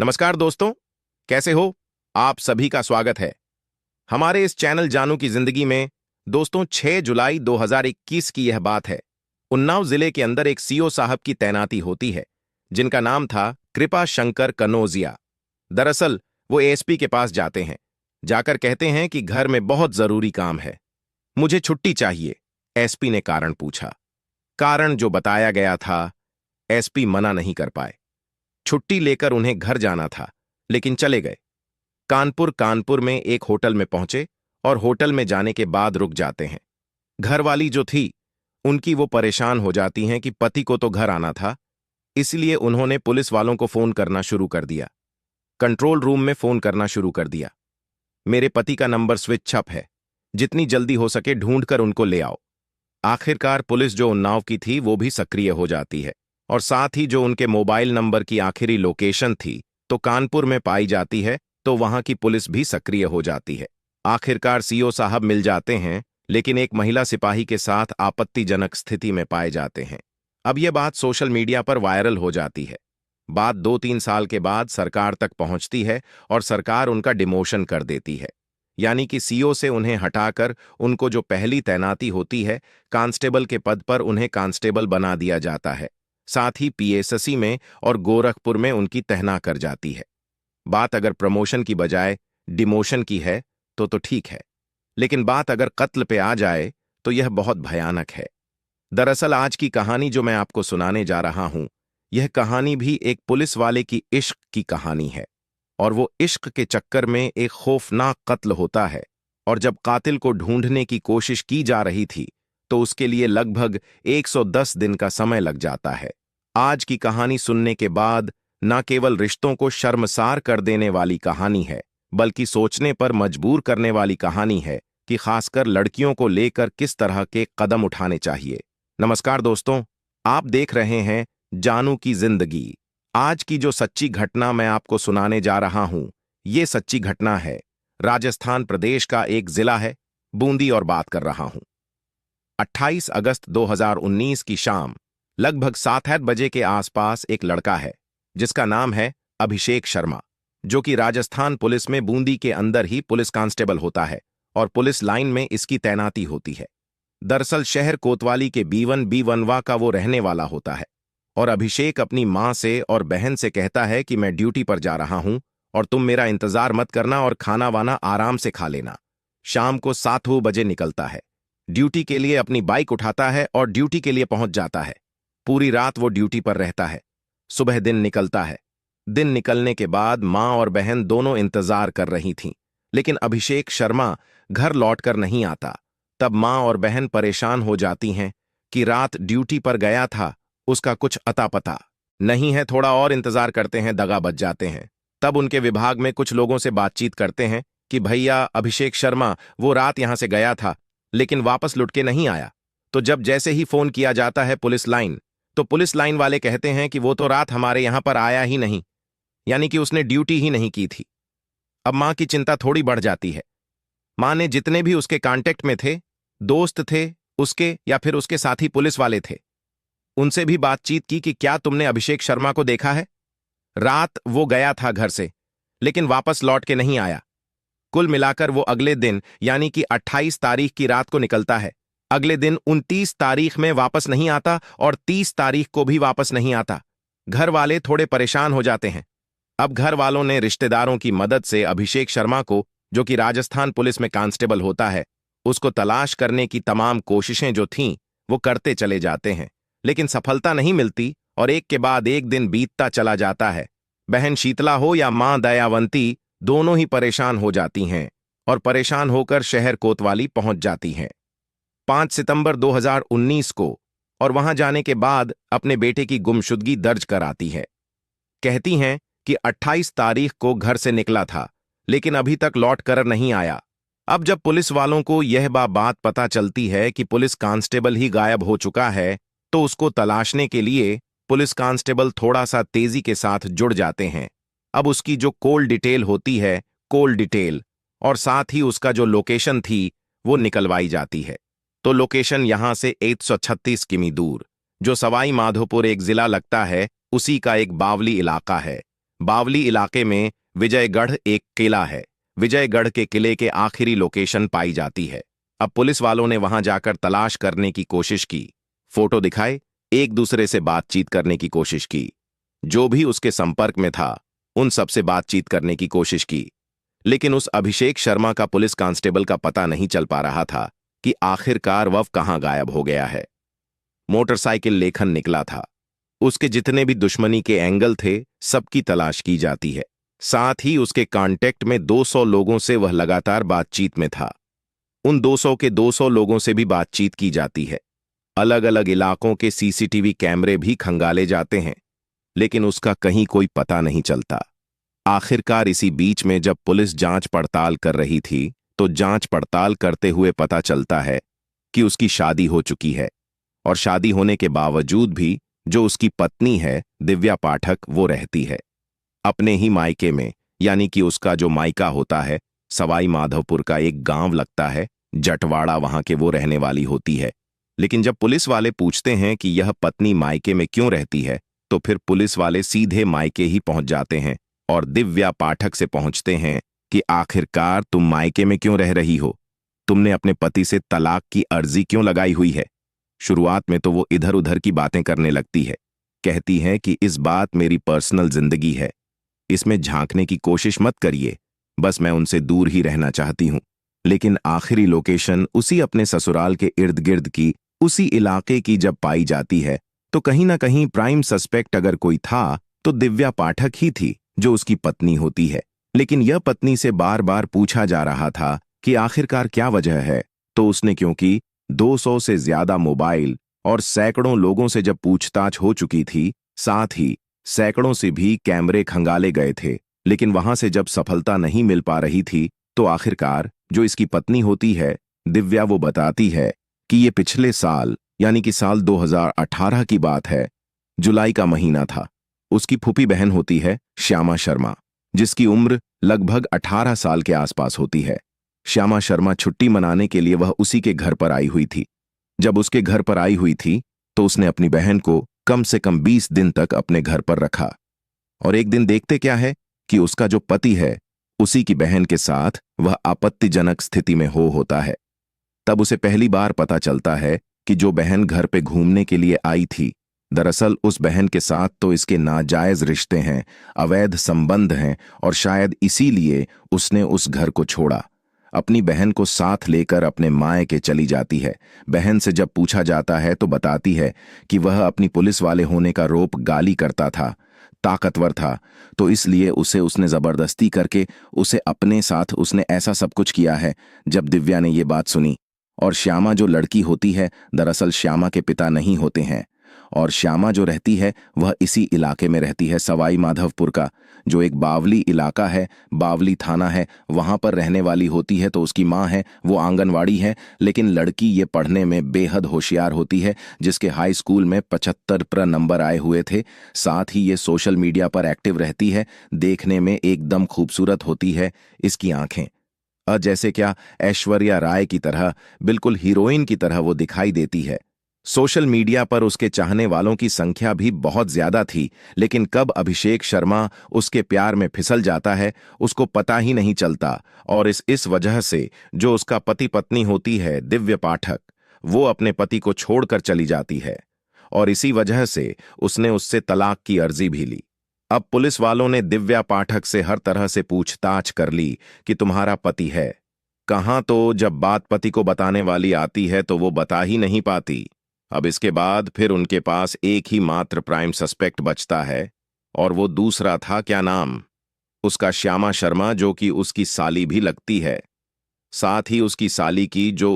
नमस्कार दोस्तों, कैसे हो? आप सभी का स्वागत है हमारे इस चैनल जानू की जिंदगी में। दोस्तों, 6 जुलाई 2021 की यह बात है। उन्नाव जिले के अंदर एक सीओ साहब की तैनाती होती है, जिनका नाम था कृपा शंकर कनौजिया। दरअसल वो एसपी के पास जाते हैं। जाकर कहते हैं कि घर में बहुत जरूरी काम है, मुझे छुट्टी चाहिए। एसपी ने कारण पूछा। कारण जो बताया गया था, एसपी मना नहीं कर पाए। छुट्टी लेकर उन्हें घर जाना था, लेकिन चले गए। कानपुर में एक होटल में पहुंचे और होटल में जाने के बाद रुक जाते हैं। घरवाली जो थी, उनकी वो परेशान हो जाती हैं कि पति को तो घर आना था, इसलिए उन्होंने पुलिस वालों को फोन करना शुरू कर दिया। कंट्रोल रूम में फोन करना शुरू कर दिया। मेरे पति का नंबर स्विच ऑफ है, जितनी जल्दी हो सके ढूंढकर उनको ले आओ। आखिरकार पुलिस जो उन्नाव की थी वो भी सक्रिय हो जाती है, और साथ ही जो उनके मोबाइल नंबर की आखिरी लोकेशन थी तो कानपुर में पाई जाती है, तो वहां की पुलिस भी सक्रिय हो जाती है। आखिरकार सीओ साहब मिल जाते हैं, लेकिन एक महिला सिपाही के साथ आपत्तिजनक स्थिति में पाए जाते हैं। अब यह बात सोशल मीडिया पर वायरल हो जाती है। बात 2-3 साल के बाद सरकार तक पहुंचती है और सरकार उनका डिमोशन कर देती है, यानी कि सीओ से उन्हें हटाकर उनको जो पहली तैनाती होती है कांस्टेबल के पद पर, उन्हें कांस्टेबल बना दिया जाता है। साथ ही पीएससी में और गोरखपुर में उनकी तहना कर जाती है। बात अगर प्रमोशन की बजाय डिमोशन की है तो ठीक है, लेकिन बात अगर कत्ल पे आ जाए तो यह बहुत भयानक है। दरअसल आज की कहानी जो मैं आपको सुनाने जा रहा हूं, यह कहानी भी एक पुलिस वाले की इश्क की कहानी है, और वो इश्क के चक्कर में एक खौफनाक कत्ल होता है। और जब कातिल को ढूंढने की कोशिश की जा रही थी तो उसके लिए लगभग 110 दिन का समय लग जाता है। आज की कहानी सुनने के बाद न केवल रिश्तों को शर्मसार कर देने वाली कहानी है, बल्कि सोचने पर मजबूर करने वाली कहानी है कि खासकर लड़कियों को लेकर किस तरह के कदम उठाने चाहिए। नमस्कार दोस्तों, आप देख रहे हैं जानू की जिंदगी। आज की जो सच्ची घटना मैं आपको सुनाने जा रहा हूं, ये सच्ची घटना है। राजस्थान प्रदेश का एक जिला है बूंदी, और बात कर रहा हूं 28 अगस्त 2019 की शाम लगभग 7-8 बजे के आसपास एक लड़का है जिसका नाम है अभिषेक शर्मा, जो कि राजस्थान पुलिस में बूंदी के अंदर ही पुलिस कांस्टेबल होता है और पुलिस लाइन में इसकी तैनाती होती है। दरअसल शहर कोतवाली के B1 का वो रहने वाला होता है, और अभिषेक अपनी मां से और बहन से कहता है कि मैं ड्यूटी पर जा रहा हूं और तुम मेरा इंतजार मत करना और खाना वाना आराम से खा लेना। शाम को 7 बजे निकलता है, ड्यूटी के लिए अपनी बाइक उठाता है और ड्यूटी के लिए पहुंच जाता है। पूरी रात वो ड्यूटी पर रहता है। सुबह दिन निकलता है। दिन निकलने के बाद मां और बहन दोनों इंतजार कर रही थीं, लेकिन अभिषेक शर्मा घर लौटकर नहीं आता। तब मां और बहन परेशान हो जाती हैं कि रात ड्यूटी पर गया था, उसका कुछ अता पता नहीं है, थोड़ा और इंतजार करते हैं, दगा बच जाते हैं। तब उनके विभाग में कुछ लोगों से बातचीत करते हैं कि भैया अभिषेक शर्मा वो रात यहां से गया था लेकिन वापस लुट के नहीं आया। तो जब जैसे ही फोन किया जाता है पुलिस लाइन, तो पुलिस लाइन वाले कहते हैं कि वो तो रात हमारे यहां पर आया ही नहीं, यानी कि उसने ड्यूटी ही नहीं की थी। अब मां की चिंता थोड़ी बढ़ जाती है। मां ने जितने भी उसके कांटेक्ट में थे, दोस्त थे उसके या फिर उसके साथी पुलिस वाले थे, उनसे भी बातचीत की कि क्या तुमने अभिषेक शर्मा को देखा है? रात वो गया था घर से, लेकिन वापस लौट के नहीं आया। कुल मिलाकर वो अगले दिन यानी कि 28 तारीख की रात को निकलता है। अगले दिन 29 तारीख में वापस नहीं आता और 30 तारीख को भी वापस नहीं आता। घर वाले थोड़े परेशान हो जाते हैं। अब घर वालों ने रिश्तेदारों की मदद से अभिषेक शर्मा को, जो कि राजस्थान पुलिस में कांस्टेबल होता है, उसको तलाश करने की तमाम कोशिशें जो थीं वो करते चले जाते हैं, लेकिन सफलता नहीं मिलती और एक के बाद एक दिन बीतता चला जाता है। बहन शीतला हो या मां दयावंती, दोनों ही परेशान हो जाती हैं और परेशान होकर शहर कोतवाली पहुंच जाती हैं 5 सितंबर 2019 को, और वहां जाने के बाद अपने बेटे की गुमशुदगी दर्ज कराती है। कहती हैं कि 28 तारीख को घर से निकला था, लेकिन अभी तक लौट कर नहीं आया। अब जब पुलिस वालों को यह बात पता चलती है कि पुलिस कांस्टेबल ही गायब हो चुका है, तो उसको तलाशने के लिए पुलिस कांस्टेबल थोड़ा सा तेजी के साथ जुड़ जाते हैं। अब उसकी जो कॉल डिटेल होती है, कॉल डिटेल, और साथ ही उसका जो लोकेशन थी वो निकलवाई जाती है। तो लोकेशन यहां से 136 किमी दूर, जो सवाई माधोपुर एक जिला लगता है, उसी का एक बावली इलाका है। बावली इलाके में विजयगढ़ एक किला है। विजयगढ़ के किले के आखिरी लोकेशन पाई जाती है। अब पुलिस वालों ने वहां जाकर तलाश करने की कोशिश की, फोटो दिखाए, एक दूसरे से बातचीत करने की कोशिश की। जो भी उसके संपर्क में था उन सबसे बातचीत करने की कोशिश की, लेकिन उस अभिषेक शर्मा का पुलिस कांस्टेबल का पता नहीं चल पा रहा था कि आखिरकार वह कहां गायब हो गया है। मोटरसाइकिल लेखन निकला था। उसके जितने भी दुश्मनी के एंगल थे सबकी तलाश की जाती है। साथ ही उसके कांटेक्ट में 200 लोगों से वह लगातार बातचीत में था। उन 200 के 200 लोगों से भी बातचीत की जाती है। अलग अलग इलाकों के सीसीटीवी कैमरे भी खंगाले जाते हैं, लेकिन उसका कहीं कोई पता नहीं चलता। आखिरकार इसी बीच में जब पुलिस जांच पड़ताल कर रही थी तो जांच पड़ताल करते हुए पता चलता है कि उसकी शादी हो चुकी है, और शादी होने के बावजूद भी जो उसकी पत्नी है दिव्या पाठक, वो रहती है अपने ही मायके में। यानी कि उसका जो मायका होता है सवाई माधवपुर का एक गांव लगता है, जटवाड़ा, वहां के वो रहने वाली होती है। लेकिन जब पुलिस वाले पूछते हैं कि यह पत्नी मायके में क्यों रहती है, तो फिर पुलिस वाले सीधे मायके ही पहुंच जाते हैं और दिव्या पाठक से पहुंचते हैं कि आखिरकार तुम मायके में क्यों रह रही हो, तुमने अपने पति से तलाक की अर्जी क्यों लगाई हुई है। शुरुआत में तो वो इधर उधर की बातें करने लगती है, कहती है कि इस बात मेरी पर्सनल जिंदगी है, इसमें झांकने की कोशिश मत करिए, बस मैं उनसे दूर ही रहना चाहती हूं। लेकिन आखिरी लोकेशन उसी अपने ससुराल के इर्द गिर्द की, उसी इलाके की जब पाई जाती है तो कहीं ना कहीं प्राइम सस्पेक्ट अगर कोई था तो दिव्या पाठक ही थी, जो उसकी पत्नी होती है। लेकिन यह पत्नी से बार बार पूछा जा रहा था कि आखिरकार क्या वजह है, तो उसने, क्योंकि 200 से ज्यादा मोबाइल और सैकड़ों लोगों से जब पूछताछ हो चुकी थी, साथ ही सैकड़ों से भी कैमरे खंगाले गए थे, लेकिन वहां से जब सफलता नहीं मिल पा रही थी, तो आखिरकार जो इसकी पत्नी होती है दिव्या, वो बताती है कि ये पिछले साल यानी कि साल 2018 की बात है, जुलाई का महीना था। उसकी फूफी बहन होती है श्यामा शर्मा, जिसकी उम्र लगभग 18 साल के आसपास होती है। श्यामा शर्मा छुट्टी मनाने के लिए वह उसी के घर पर आई हुई थी। जब उसके घर पर आई हुई थी तो उसने अपनी बहन को कम से कम 20 दिन तक अपने घर पर रखा, और एक दिन देखते क्या है कि उसका जो पति है उसी की बहन के साथ वह आपत्तिजनक स्थिति में होता है। तब उसे पहली बार पता चलता है कि जो बहन घर पे घूमने के लिए आई थी, दरअसल उस बहन के साथ तो इसके नाजायज रिश्ते हैं, अवैध संबंध हैं, और शायद इसीलिए उसने उस घर को छोड़ा। अपनी बहन को साथ लेकर अपने मायके चली जाती है। बहन से जब पूछा जाता है तो बताती है कि वह अपनी पुलिस वाले होने का रोप गाली करता था, ताकतवर था, तो इसलिए उसने जबरदस्ती करके उसे अपने साथ उसने ऐसा सब कुछ किया है। जब दिव्या ने ये बात सुनी, और श्यामा जो लड़की होती है दरअसल श्यामा के पिता नहीं होते हैं, और श्यामा जो रहती है वह इसी इलाके में रहती है, सवाई माधवपुर का, जो एक बावली इलाका है, बावली थाना है, वहां पर रहने वाली होती है। तो उसकी माँ है वो आंगनवाड़ी है, लेकिन लड़की ये पढ़ने में बेहद होशियार होती है, जिसके हाई स्कूल में 75 नंबर आए हुए थे। साथ ही ये सोशल मीडिया पर एक्टिव रहती है, देखने में एकदम खूबसूरत होती है इसकी आंखें, जैसे क्या ऐश्वर्या राय की तरह, बिल्कुल हीरोइन की तरह वो दिखाई देती है। सोशल मीडिया पर उसके चाहने वालों की संख्या भी बहुत ज्यादा थी, लेकिन कब अभिषेक शर्मा उसके प्यार में फिसल जाता है उसको पता ही नहीं चलता, और इस वजह से जो उसका पति पत्नी होती है दिव्य पाठक, वो अपने पति को छोड़कर चली जाती है, और इसी वजह से उसने उससे तलाक की अर्जी भी ली। अब पुलिस वालों ने दिव्या पाठक से हर तरह से पूछताछ कर ली कि तुम्हारा पति है कहाँ, तो जब बात पति को बताने वाली आती है तो वो बता ही नहीं पाती। अब इसके बाद फिर उनके पास एक ही मात्र प्राइम सस्पेक्ट बचता है, और वो दूसरा था, क्या नाम उसका, श्यामा शर्मा, जो कि उसकी साली भी लगती है। साथ ही उसकी साली की जो